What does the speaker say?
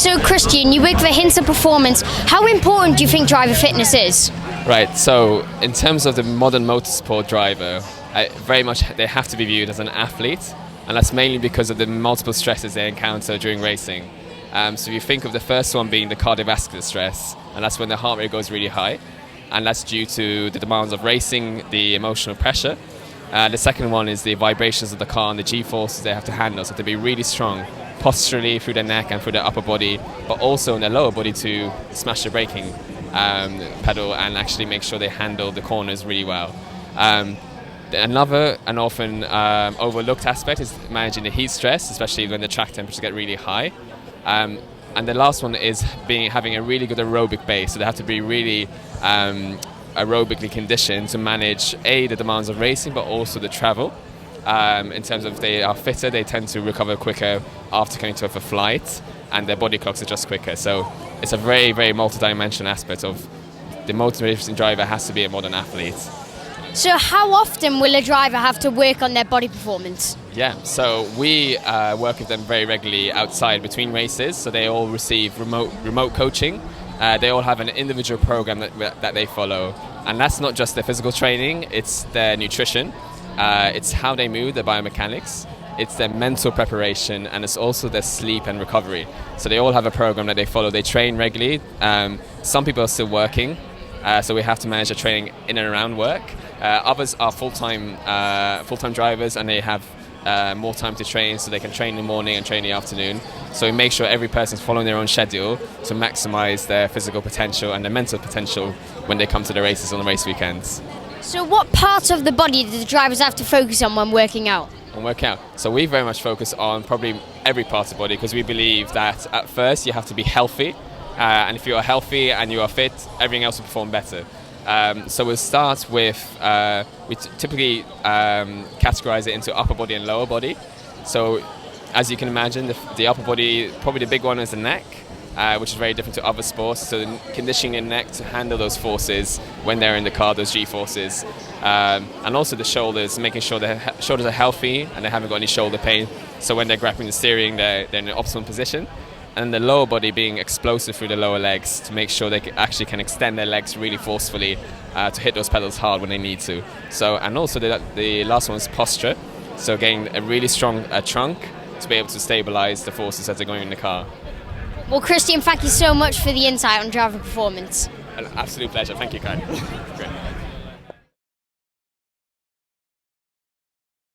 So Christian, you work for Hintsa Performance. How important do you think driver fitness is? Right, so in terms of the modern motorsport driver, very much they have to be viewed as an athlete, and that's mainly because of the multiple stresses they encounter during racing. So if you think of the first one being the cardiovascular stress, and that's when the heart rate goes really high, and that's due to the demands of racing, the emotional pressure. The second one is the vibrations of the car and the G-forces they have to handle, so they have to be really strong posturally through their neck and through their upper body, but also in their lower body to smash the braking pedal and actually make sure they handle the corners really well. Another and often overlooked aspect is managing the heat stress, especially when the track temperatures get really high. And the last one is having a really good aerobic base, so they have to be really aerobically conditioned to manage the demands of racing, but also the travel. In terms of if they are fitter, they tend to recover quicker after coming to a flight, and their body clocks adjust quicker. So it's a very, very multi-dimensional aspect of the motor racing driver has to be a modern athlete. So how often will a driver have to work on their body performance? Yeah, so we work with them very regularly outside between races, so they all receive remote coaching. They all have an individual program that they follow, and that's not just their physical training, it's their nutrition, it's how they move, their biomechanics, it's their mental preparation, and it's also their sleep and recovery. So they all have a program that they follow. They train regularly. Some people are still working, so we have to manage their training in and around work. Others are full-time drivers, and they have more time to train, so they can train in the morning and train in the afternoon. So we make sure every person's following their own schedule to maximize their physical potential and their mental potential when they come to the races on the race weekends. So what parts of the body do the drivers have to focus on when working out? So we very much focus on probably every part of the body, because we believe that at first you have to be healthy, and if you are healthy and you are fit, everything else will perform better. So we'll start with, we typically categorize it into upper body and lower body. So as you can imagine, the upper body, probably the big one is the neck, which is very different to other sports. So conditioning the neck to handle those forces when they're in the car, those G-forces. And also the shoulders, making sure their shoulders are healthy and they haven't got any shoulder pain. So when they're grappling the steering, they're in an optimal position. And the lower body being explosive through the lower legs to make sure they actually can extend their legs really forcefully to hit those pedals hard when they need to. So, and also the last one is posture. So getting a really strong trunk to be able to stabilize the forces as they're going in the car. Well, Christian, thank you so much for the insight on driver performance. An absolute pleasure. Thank you, Kai. Great.